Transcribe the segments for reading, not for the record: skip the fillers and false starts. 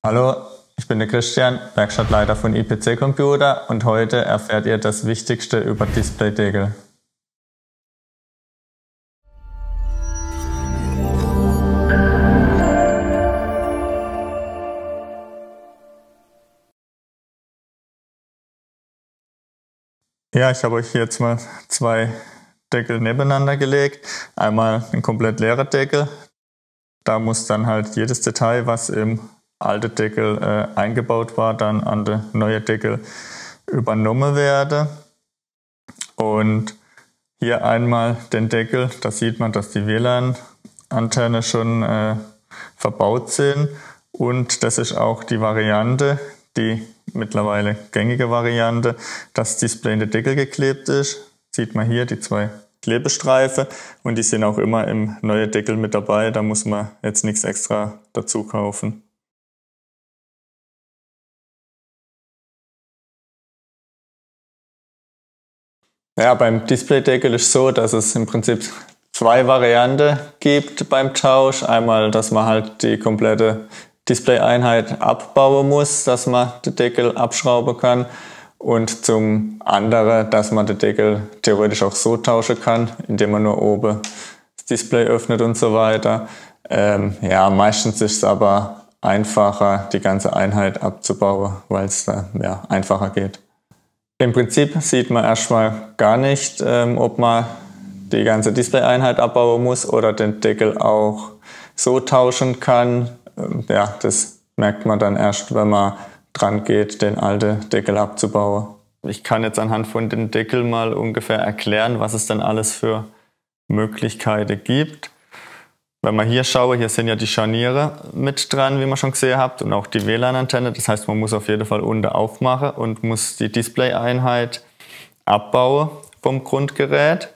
Hallo, ich bin der Christian, Werkstattleiter von IPC Computer und heute erfährt ihr das Wichtigste über Displaydeckel. Ja, ich habe euch hier jetzt mal zwei Deckel nebeneinander gelegt. Einmal ein komplett leerer Deckel. Da muss dann halt jedes Detail, was im alte Deckel eingebaut war, dann an den neuen Deckel übernommen werden. Und hier einmal den Deckel, da sieht man, dass die WLAN-Antenne schon verbaut sind. Und das ist auch die Variante, die mittlerweile gängige Variante, dass das Display in den Deckel geklebt ist. Sieht man hier die zwei Klebestreifen und die sind auch immer im neuen Deckel mit dabei. Da muss man jetzt nichts extra dazu kaufen. Ja, beim Displaydeckel ist es so, dass es im Prinzip zwei Varianten gibt beim Tausch. Einmal, dass man halt die komplette Display-Einheit abbauen muss, dass man den Deckel abschrauben kann. Und zum anderen, dass man den Deckel theoretisch auch so tauschen kann, indem man nur oben das Display öffnet und so weiter. Ja, meistens ist es aber einfacher, die ganze Einheit abzubauen, weil es da einfacher geht. Im Prinzip sieht man erstmal gar nicht, ob man die ganze Display-Einheit abbauen muss oder den Deckel auch so tauschen kann. Ja, das merkt man dann erst, wenn man dran geht, den alten Deckel abzubauen. Ich kann jetzt anhand von den Deckel mal ungefähr erklären, was es dann alles für Möglichkeiten gibt. Wenn man hier schaue, hier sind ja die Scharniere mit dran, wie man schon gesehen habt, und auch die WLAN-Antenne. Das heißt, man muss auf jeden Fall unten aufmachen und muss die Display-Einheit abbauen vom Grundgerät.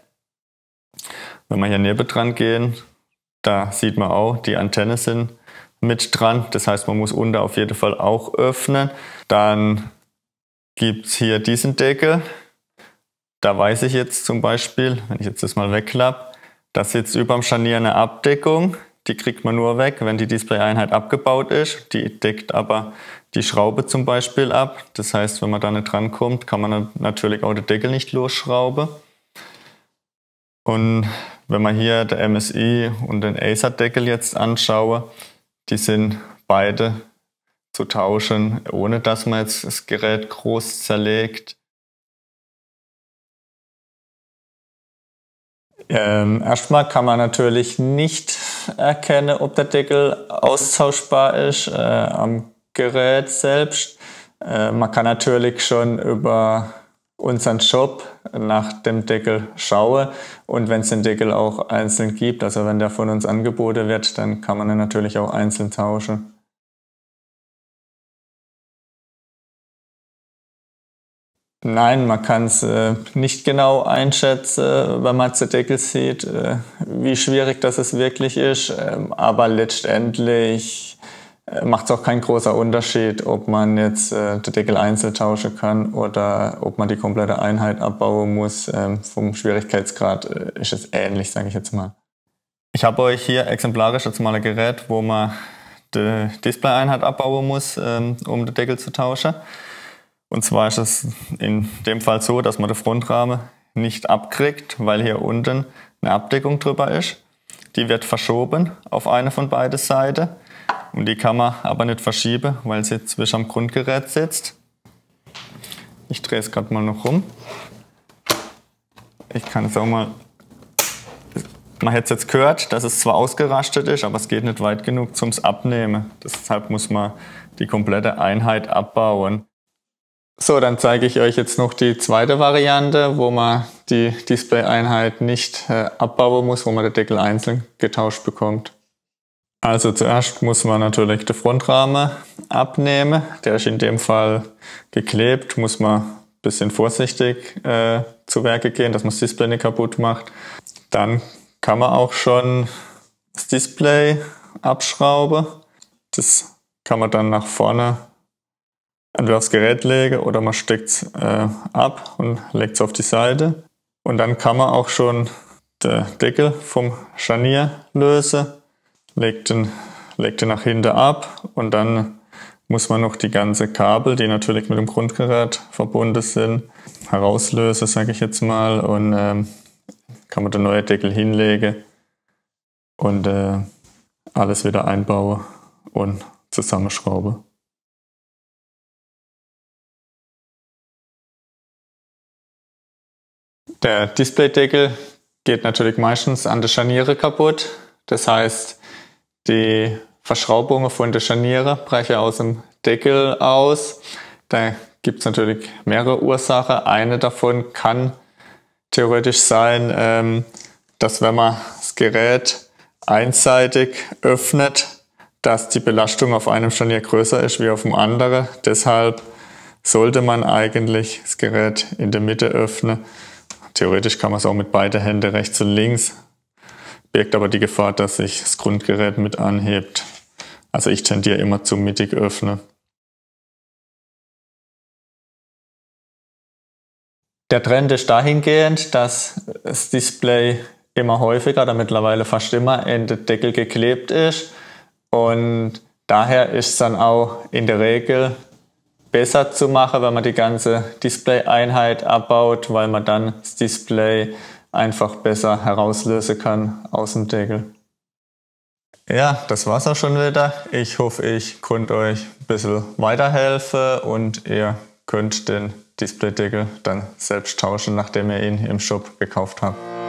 Wenn wir hier neben dran gehen, da sieht man auch, die Antennen sind mit dran. Das heißt, man muss unten auf jeden Fall auch öffnen. Dann gibt es hier diesen Deckel. Da weiß ich jetzt zum Beispiel, wenn ich jetzt das mal wegklappe, da sitzt über dem Scharnier eine Abdeckung. Die kriegt man nur weg, wenn die Display-Einheit abgebaut ist. Die deckt aber die Schraube zum Beispiel ab. Das heißt, wenn man da nicht drankommt, kann man natürlich auch den Deckel nicht losschrauben. Und wenn man hier den MSI und den Acer-Deckel jetzt anschaue, die sind beide zu tauschen, ohne dass man jetzt das Gerät groß zerlegt. Erstmal kann man natürlich nicht erkennen, ob der Deckel austauschbar ist am Gerät selbst. Man kann natürlich schon über unseren Shop nach dem Deckel schauen und wenn es den Deckel auch einzeln gibt, also wenn der von uns angeboten wird, dann kann man ihn natürlich auch einzeln tauschen. Nein, man kann es nicht genau einschätzen, wenn man den Deckel sieht, wie schwierig das wirklich ist. Aber letztendlich macht es auch kein großer Unterschied, ob man jetzt den Deckel einzeln tauschen kann oder ob man die komplette Einheit abbauen muss. Vom Schwierigkeitsgrad ist es ähnlich, sage ich jetzt mal. Ich habe euch hier exemplarisch jetzt mal ein Gerät, wo man die Display-Einheit abbauen muss, um den Deckel zu tauschen. Und zwar ist es in dem Fall so, dass man den Frontrahmen nicht abkriegt, weil hier unten eine Abdeckung drüber ist. Die wird verschoben auf eine von beiden Seiten. Und die kann man aber nicht verschieben, weil sie zwischen am Grundgerät sitzt. Ich drehe es gerade mal noch rum. Ich kann es auch mal... Man hätte es jetzt gehört, dass es zwar ausgerastet ist, aber es geht nicht weit genug zum Abnehmen. Deshalb muss man die komplette Einheit abbauen. So, dann zeige ich euch jetzt noch die zweite Variante, wo man die Display-Einheit nicht abbauen muss, wo man den Deckel einzeln getauscht bekommt. Also zuerst muss man natürlich den Frontrahmen abnehmen. Der ist in dem Fall geklebt, muss man ein bisschen vorsichtig zu Werke gehen, dass man das Display nicht kaputt macht. Dann kann man auch schon das Display abschrauben. Das kann man dann nach vorne entweder aufs Gerät legen oder man steckt es ab und legt es auf die Seite. Und dann kann man auch schon den Deckel vom Scharnier lösen, legt den nach hinten ab und dann muss man noch die ganze Kabel, die natürlich mit dem Grundgerät verbunden sind, herauslösen, sage ich jetzt mal, und kann man den neuen Deckel hinlegen und alles wieder einbauen und zusammenschrauben. Der Displaydeckel geht natürlich meistens an der Scharniere kaputt. Das heißt, die Verschraubungen von der Scharniere brechen aus dem Deckel aus. Da gibt es natürlich mehrere Ursachen. Eine davon kann theoretisch sein, dass wenn man das Gerät einseitig öffnet, dass die Belastung auf einem Scharnier größer ist wie auf dem anderen. Deshalb sollte man eigentlich das Gerät in der Mitte öffnen. Theoretisch kann man es auch mit beiden Händen rechts und links, birgt aber die Gefahr, dass sich das Grundgerät mit anhebt. Also ich tendiere immer zum mittig öffnen. Der Trend ist dahingehend, dass das Display immer häufiger oder mittlerweile fast immer in den Deckel geklebt ist. Und daher ist es dann auch in der Regel besser zu machen, wenn man die ganze Display-Einheit abbaut, weil man dann das Display einfach besser herauslösen kann aus dem Deckel. Ja, das war's auch schon wieder. Ich hoffe, ich konnte euch ein bisschen weiterhelfen und ihr könnt den Displaydeckel dann selbst tauschen, nachdem ihr ihn im Shop gekauft habt.